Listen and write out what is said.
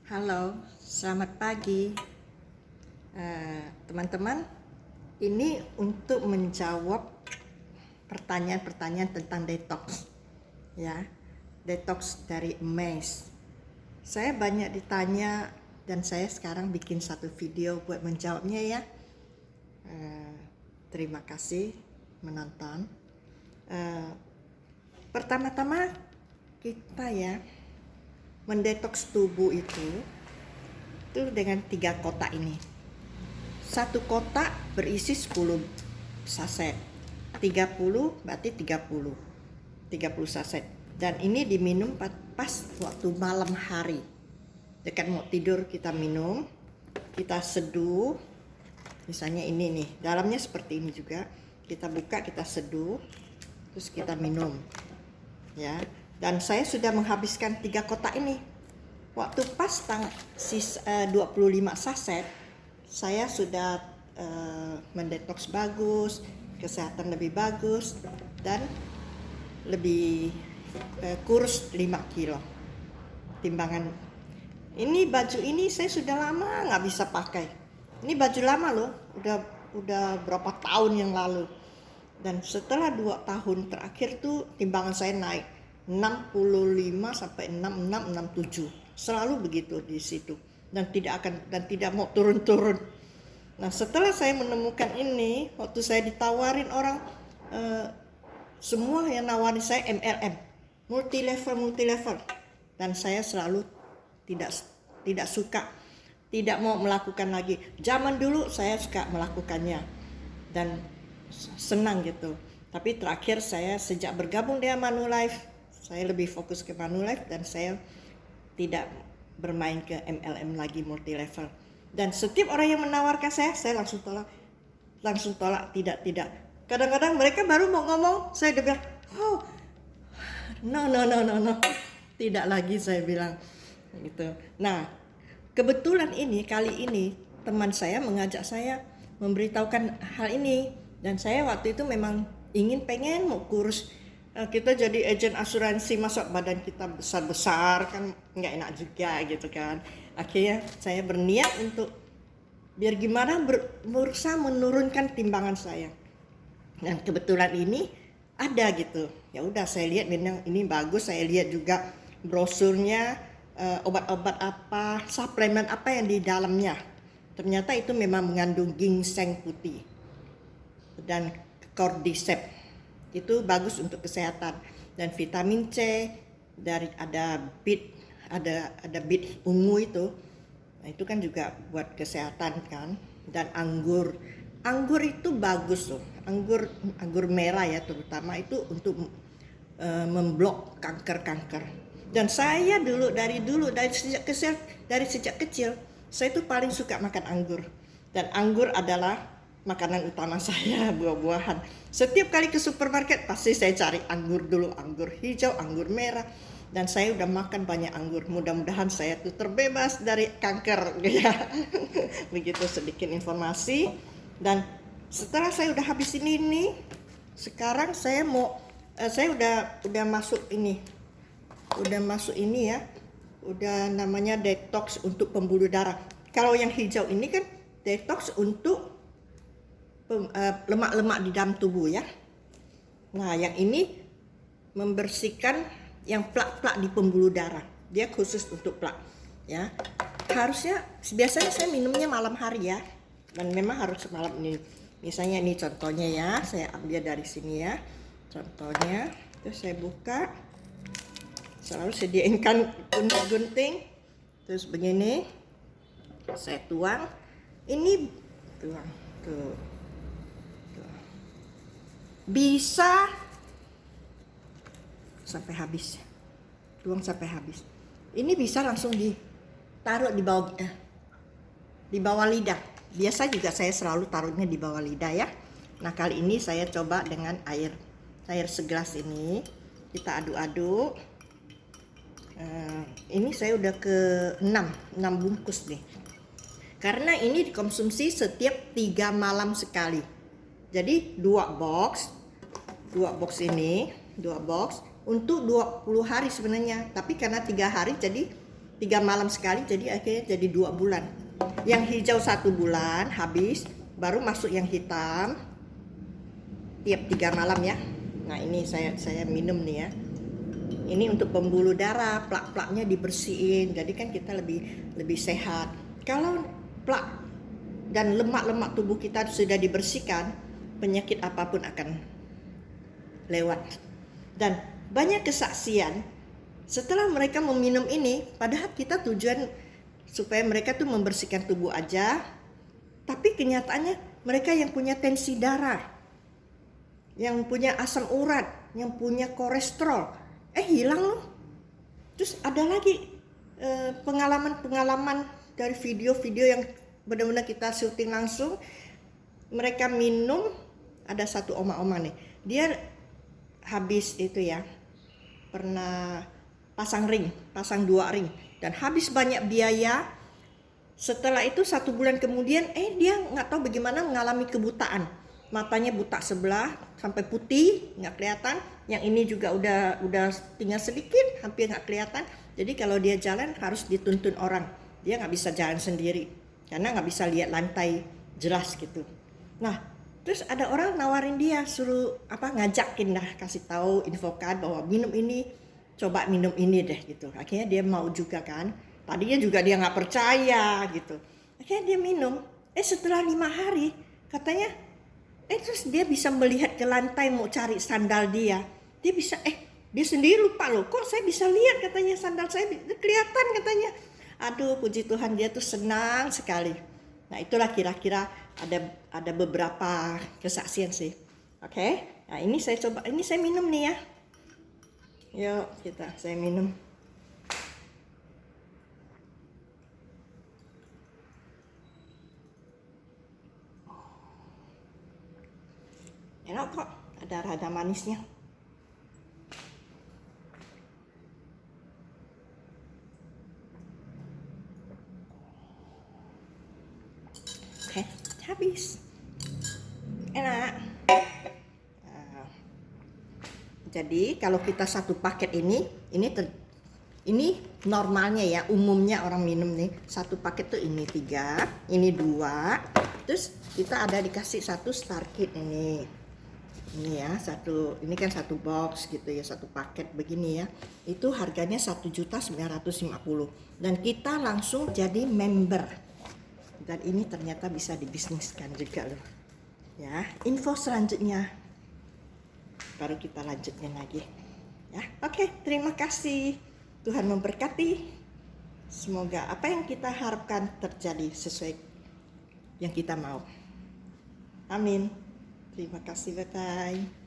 Halo, selamat pagi teman-teman. Ini untuk menjawab pertanyaan-pertanyaan tentang detox, ya, detox dari emas. Saya banyak ditanya dan saya sekarang bikin satu video buat menjawabnya ya. Terima kasih menonton. Pertama-tama kita ya mendetoks tubuh itu dengan 3 kotak ini. Satu kotak berisi 10 saset. 30 berarti 30 saset. Dan ini diminum pas waktu malam hari. Dekat mau tidur kita minum, kita seduh. Misalnya ini nih, dalamnya seperti ini juga. Kita buka, kita seduh, terus kita minum. Ya. Dan saya sudah menghabiskan 3 kotak ini. Waktu pas 25 saset, saya sudah mendetoks bagus, kesehatan lebih bagus, dan lebih kurus 5 kilo timbangan. Ini baju ini saya sudah lama nggak bisa pakai. Ini baju lama loh, udah berapa tahun yang lalu. Dan setelah 2 tahun terakhir tuh timbangan saya naik 65 sampai 66, 67. Selalu begitu di situ dan tidak mau turun-turun. Nah, setelah saya menemukan ini, waktu saya ditawarin orang semua yang nawarin saya MLM, multi level, dan saya selalu tidak suka, tidak mau melakukan lagi. Zaman dulu saya suka melakukannya dan senang gitu. Tapi terakhir saya sejak bergabung dengan Manulife, saya lebih fokus ke Manulife dan saya tidak bermain ke MLM lagi multi level. Dan setiap orang yang menawarkan saya langsung tolak, tidak. Kadang-kadang mereka baru mau ngomong, saya udah bilang, oh, no, tidak lagi, saya bilang gitu. Nah, kebetulan kali ini teman saya mengajak saya memberitahukan hal ini, dan saya waktu itu memang pengen mau kurus. Kita jadi agen asuransi, masa badan kita besar-besar kan nggak enak juga gitu kan. Akhirnya saya berniat untuk biar gimana berusaha menurunkan timbangan saya. Dan kebetulan ini ada gitu. Ya udah, saya lihat ini bagus, saya lihat juga brosurnya, obat-obat apa, suplemen apa yang di dalamnya. Ternyata itu memang mengandung ginseng putih dan cordyceps. Itu bagus untuk kesehatan, dan vitamin C, dari ada bit ungu itu. Nah, itu kan juga buat kesehatan kan. Dan anggur itu bagus loh. Anggur merah ya terutama, itu untuk memblok kanker. Dan saya dari sejak kecil saya itu paling suka makan anggur, dan anggur adalah makanan utama saya, buah-buahan. Setiap kali ke supermarket pasti saya cari anggur dulu, anggur hijau, anggur merah, dan saya udah makan banyak anggur. Mudah-mudahan saya tuh terbebas dari kanker ya. Begitu sedikit informasi. Dan setelah saya udah habis ini sekarang saya udah masuk ini. Ya. Udah namanya detox untuk pembuluh darah. Kalau yang hijau ini kan detox untuk lemak-lemak di dalam tubuh ya. Nah, yang ini membersihkan yang plak-plak di pembuluh darah. Dia khusus untuk plak ya. Biasanya saya minumnya malam hari ya. Dan memang harus malam ini. Misalnya ini contohnya ya, saya ambil dari sini ya. Contohnya, terus saya buka. Selalu sediakan gunting. Terus begini. Saya tuang. Ini tuang tuh. Bisa sampai habis, tuang sampai habis. Ini bisa langsung ditaruh di bawah lidah. Biasa juga saya selalu taruhnya di bawah lidah ya. Nah, kali ini saya coba dengan air segelas ini. Kita aduk-aduk. Ini saya udah ke 6 bungkus nih. Karena ini dikonsumsi setiap 3 malam sekali. Jadi 2 box untuk 20 hari sebenarnya. Tapi karena 3 hari jadi 3 malam sekali, jadi akhirnya jadi 2 bulan. Yang hijau 1 bulan habis, baru masuk yang hitam tiap 3 malam ya. Nah ini saya minum nih ya. Ini untuk pembuluh darah, plak-plaknya dibersihin, jadi kan kita lebih sehat. Kalau plak dan lemak-lemak tubuh kita sudah dibersihkan, penyakit apapun akan lewat. Dan banyak kesaksian setelah mereka meminum ini, padahal kita tujuan supaya mereka tuh membersihkan tubuh aja, tapi kenyataannya mereka yang punya tensi darah, yang punya asam urat, yang punya kolesterol, hilang loh. Terus ada lagi pengalaman dari video-video yang benar-benar kita syuting langsung. Mereka minum, ada satu oma-oma nih, dia habis itu ya, pernah pasang 2 ring, dan habis banyak biaya. Setelah itu 1 bulan kemudian dia nggak tahu bagaimana mengalami kebutaan, matanya buta sebelah sampai putih, nggak kelihatan. Yang ini juga udah tinggal sedikit, hampir nggak kelihatan. Jadi kalau dia jalan harus dituntun orang, dia nggak bisa jalan sendiri karena nggak bisa lihat lantai jelas gitu. Nah terus ada orang nawarin dia, suruh ngajakin dah, kasih tahu, infokan bahwa minum ini, coba minum ini deh gitu. Akhirnya dia mau juga kan. Tadinya juga dia nggak percaya gitu. Akhirnya dia minum. Setelah 5 hari katanya, terus dia bisa melihat ke lantai mau cari sandal dia. Dia bisa, dia sendiri lupa loh. Kok saya bisa lihat katanya sandal saya kelihatan katanya. Aduh puji Tuhan, dia tuh senang sekali. Nah itulah kira-kira ada beberapa kesaksian sih. Oke. Nah ini saya coba, ini saya minum nih ya. Yuk saya minum. Enak kok, ada rada manisnya. Oke, habis. Enak. Nah, jadi kalau kita satu paket ini normalnya ya, umumnya orang minum nih, satu paket tuh ini 3, ini 2, terus kita ada dikasih 1 star kit ini ya, ini kan 1 box gitu ya, 1 paket begini ya. Itu harganya 1.950.000 dan kita langsung jadi member. Dan ini ternyata bisa dibisniskan juga loh. Ya, info selanjutnya baru kita lanjutin lagi. Ya, oke, terima kasih. Tuhan memberkati. Semoga apa yang kita harapkan terjadi sesuai yang kita mau. Amin. Terima kasih, bye-bye.